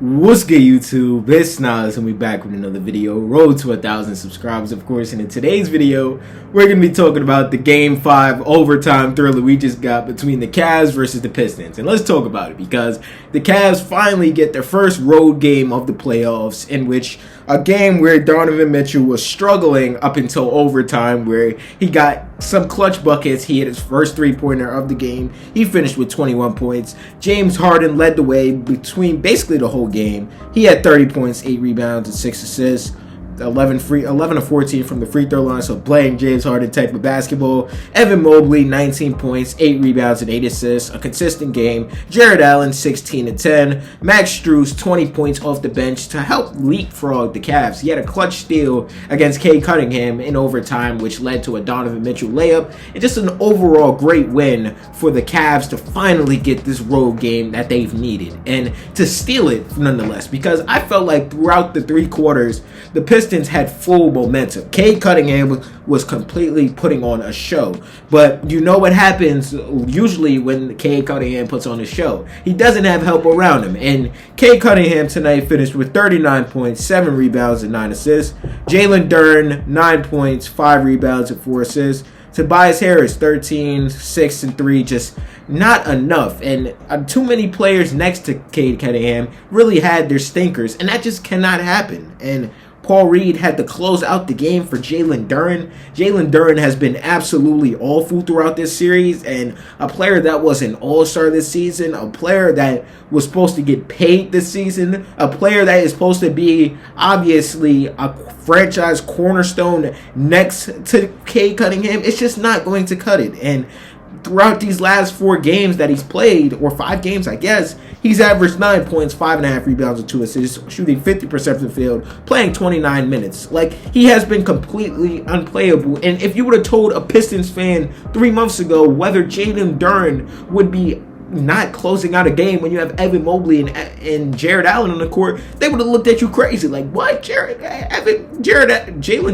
What's good, YouTube? It's Nas and we back with another video. Road to 1,000 subscribers, of course. And in today's video, we're going to be talking about the Game 5 overtime thriller we just got between the Cavs versus the Pistons. And let's talk about it because the Cavs finally get their first road game of the playoffs, in which a game where Donovan Mitchell was struggling up until overtime, where he got some clutch buckets. He hit his first three-pointer of the game. He finished with 21 points. James Harden led the way between basically the whole game. He had 30 points, 8 rebounds, and 6 assists. 11 of 14 from the free throw line, so playing James Harden type of basketball. Evan Mobley, 19 points, 8 rebounds, and 8 assists, a consistent game. Jared Allen, 16 and 10. Max Strus, 20 points off the bench to help leapfrog the Cavs. He had a clutch steal against Cade Cunningham in overtime, which led to a Donovan Mitchell layup. And just an overall great win for the Cavs to finally get this road game that they've needed and to steal it nonetheless, because I felt like throughout the three quarters, the Pistons had full momentum. Cade Cunningham was completely putting on a show. But you know what happens usually when Cade Cunningham puts on a show? He doesn't have help around him. And Cade Cunningham tonight finished with 39 points, 7 rebounds, and 9 assists. Jalen Duren, 9 points, 5 rebounds, and 4 assists. Tobias Harris, 13, 6, and 3, just not enough. And too many players next to Cade Cunningham really had their stinkers, and that just cannot happen. And Paul Reed had to close out the game for Jalen Duren. Jalen Duren has been absolutely awful throughout this series, and a player that was an all-star this season, a player that was supposed to get paid this season, a player that is supposed to be obviously a franchise cornerstone next to Cade Cunningham. It's just not going to cut it. And throughout these last 4 games that he's played, or 5 games, I guess, he's averaged 9 points, 5.5 rebounds, and 2 assists, shooting 50% from the field, playing 29 minutes. Like, he has been completely unplayable. And if you would have told a Pistons fan 3 months ago whether Jalen Duren would be not closing out a game when you have Evan Mobley and Jared Allen on the court, they would have looked at you crazy. Like, what? Jalen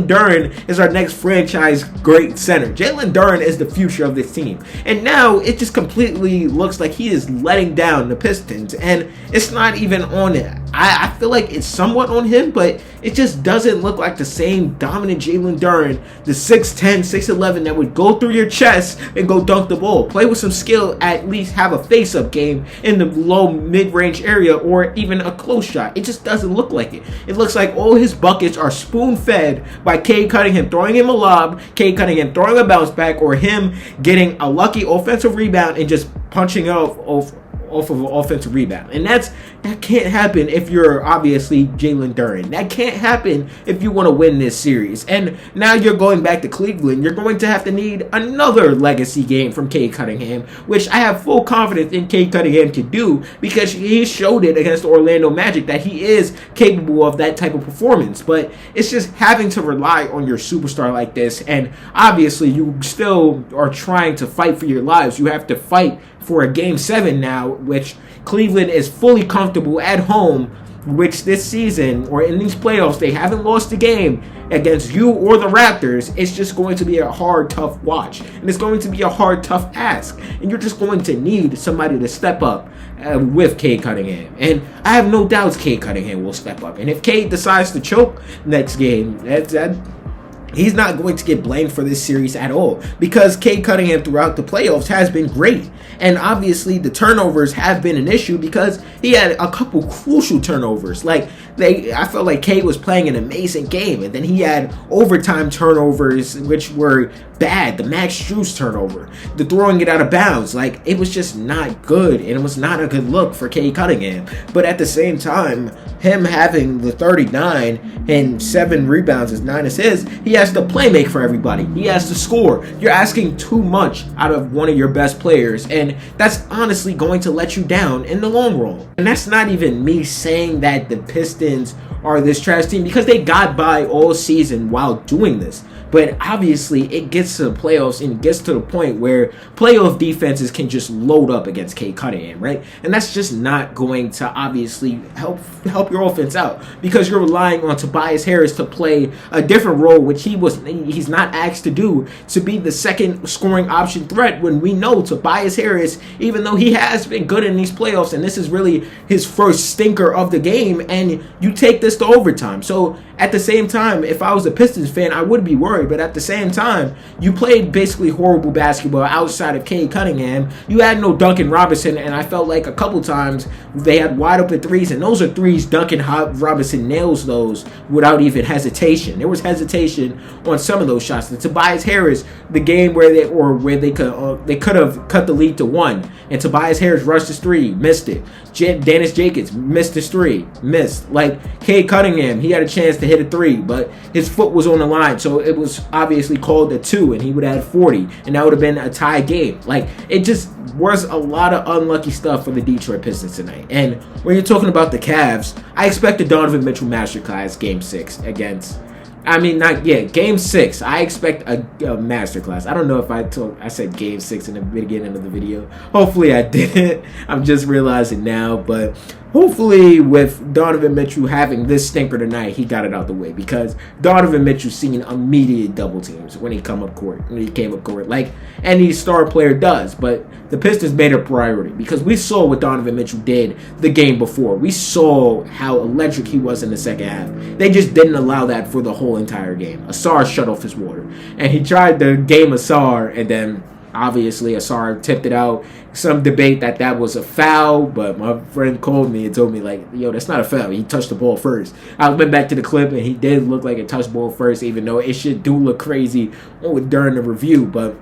Duren is our next franchise great center. Jalen Duren is the future of this team. And now it just completely looks like he is letting down the Pistons. And it's not even on it. I feel like it's somewhat on him, but it just doesn't look like the same dominant Jalen Duren, the 6'10", 6'11", that would go through your chest and go dunk the ball. Play with some skill, at least have a face-up game in the low mid-range area, or even a close shot. It just doesn't look like it. It looks like all his buckets are spoon-fed by Cade Cunningham throwing him a lob, Cade Cunningham throwing a bounce back, or him getting a lucky offensive rebound and just punching off of an offensive rebound. And that can't happen if you're obviously Jalen Duren. That can't happen if you want to win this series. And now you're going back to Cleveland. You're going to have to need another legacy game from Cade Cunningham, which I have full confidence in Cade Cunningham to do, because he showed it against the Orlando Magic that he is capable of that type of performance. But it's just having to rely on your superstar like this. And obviously you still are trying to fight for your lives. You have to fight for a Game 7 now, which Cleveland is fully comfortable at home, which this season or in these playoffs they haven't lost a game against you or the Raptors. It's just going to be a hard, tough watch, and it's going to be a hard, tough ask, and you're just going to need somebody to step up with Cade Cunningham. And I have no doubts Cade Cunningham will step up, and if Cade decides to choke next game, he's not going to get blamed for this series at all, because Cade Cunningham throughout the playoffs has been great. And obviously the turnovers have been an issue because he had a couple crucial turnovers. I felt like Cade was playing an amazing game, and then he had overtime turnovers which were bad. The Max Strus turnover, the throwing it out of bounds, it was just not good, and it was not a good look for Cade Cunningham. But at the same time, him having the 39 and 7 rebounds and 9 assists, he has to play make for everybody. He has to score. You're asking too much out of one of your best players, and that's honestly going to let you down in the long run. And that's not even me saying that the Pistons are this trash team, because they got by all season while doing this. But obviously, it gets to the playoffs and it gets to the point where playoff defenses can just load up against Cade Cunningham, right? And that's just not going to obviously help your offense out, because you're relying on Tobias Harris to play a different role, which he's not asked to do, to be the second scoring option threat, when we know Tobias Harris, even though he has been good in these playoffs, and this is really his first stinker of the game, and you take this to overtime. So at the same time, if I was a Pistons fan, I would be worried. But at the same time, you played basically horrible basketball outside of Cade Cunningham. You had no Duncan Robinson, and I felt like a couple times they had wide open threes, and those are threes Duncan Robinson nails those without even hesitation. There was hesitation on some of those shots. The Tobias Harris, the game where they could have cut the lead to 1, and Tobias Harris rushed his 3, missed it. Dennis Jacobs missed his 3, missed. Like Cade Cunningham, he had a chance to hit a 3, but his foot was on the line, so it was obviously called a 2, and he would have had 40, and that would have been a tie game. Like, it just was a lot of unlucky stuff for the Detroit Pistons tonight. And when you're talking about the Cavs, I expect the Donovan Mitchell masterclass game 6 against. Game 6. I expect a masterclass. I don't know if I said game 6 in the beginning of the video. Hopefully I didn't. I'm just realizing now, but hopefully with Donovan Mitchell having this stinker tonight, he got it out the way, because Donovan Mitchell seen immediate double teams when he came up court, like any star player does. But the Pistons made it a priority, because we saw what Donovan Mitchell did the game before. We saw how electric he was in the second half. They just didn't allow that for the whole entire game. Asar shut off his water, and he tried to game Asar, and then obviously Asar tipped it out. Some debate that was a foul, but my friend called me and told me, like, yo, that's not a foul. He touched the ball first. I went back to the clip, and he did look like it touched the ball first, even though it should do look crazy during the review. But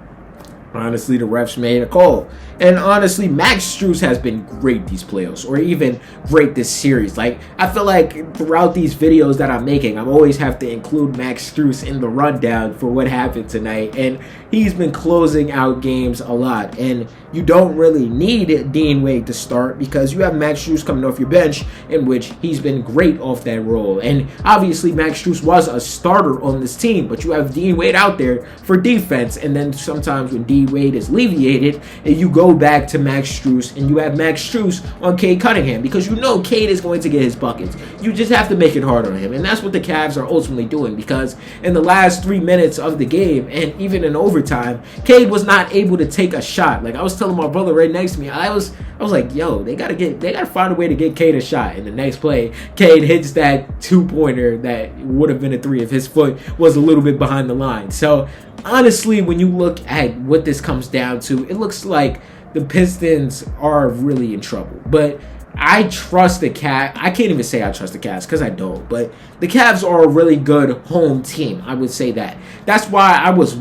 honestly, the refs made a call. And honestly, Max Strus has been great these playoffs, or even great this series. Like, I feel like throughout these videos that I'm making, I always have to include Max Strus in the rundown for what happened tonight. And he's been closing out games a lot. And you don't really need Dean Wade to start, because you have Max Strus coming off your bench, in which he's been great off that role. And obviously, Max Strus was a starter on this team, but you have Dean Wade out there for defense. And then sometimes when Dean Wade is alleviated, and you go back to Max Strus, and you have Max Strus on Cade Cunningham, because you know Cade is going to get his buckets. You just have to make it hard on him, and that's what the Cavs are ultimately doing, because in the last 3 minutes of the game, and even in overtime, Cade was not able to take a shot. Like, I was telling my brother right next to me, I was like, yo, they gotta find a way to get Cade a shot. In the next play, Cade hits that 2-pointer that would have been a 3 if his foot was a little bit behind the line. So honestly, when you look at what this comes down to, it looks like the Pistons are really in trouble. But I trust the Cavs. I can't even say I trust the Cavs, because I don't. But the Cavs are a really good home team. I would say that. That's why I was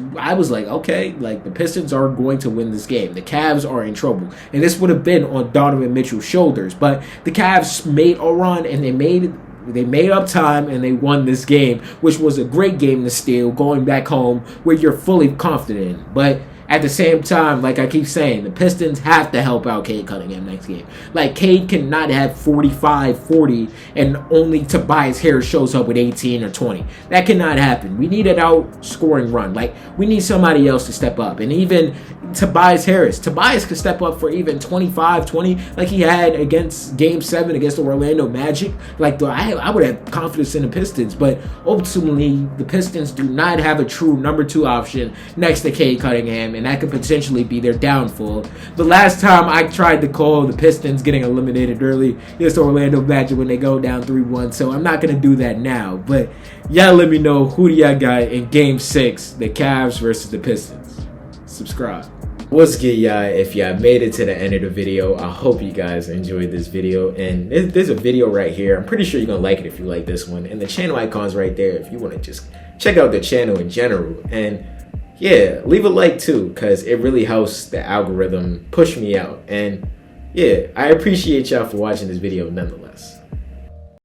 like, okay, like, the Pistons are going to win this game. The Cavs are in trouble. And this would have been on Donovan Mitchell's shoulders. But the Cavs made a run, and they made up time, and they won this game, which was a great game to steal, going back home where you're fully confident in. But at the same time, like I keep saying, the Pistons have to help out Cade Cunningham next game. Like, Cade cannot have 45, 40, and only Tobias Harris shows up with 18 or 20. That cannot happen. We need an outscoring run. Like, we need somebody else to step up. And even Tobias could step up for even 25, 20, like he had against Game 7 against the Orlando Magic. Like, I would have confidence in the Pistons, but ultimately, the Pistons do not have a true number 2 option next to Cade Cunningham, and that could potentially be their downfall. The last time I tried to call the Pistons getting eliminated early against the Orlando Magic when they go down 3-1, so I'm not going to do that now. But y'all let me know, who do y'all got in Game 6, the Cavs versus the Pistons? Subscribe. What's good, y'all? If y'all made it to the end of the video, I hope you guys enjoyed this video. And there's a video right here. I'm pretty sure you're gonna like it if you like this one. And the channel icon's right there if you want to just check out the channel in general. And yeah, leave a like too, because it really helps the algorithm push me out. And yeah, I appreciate y'all for watching this video nonetheless.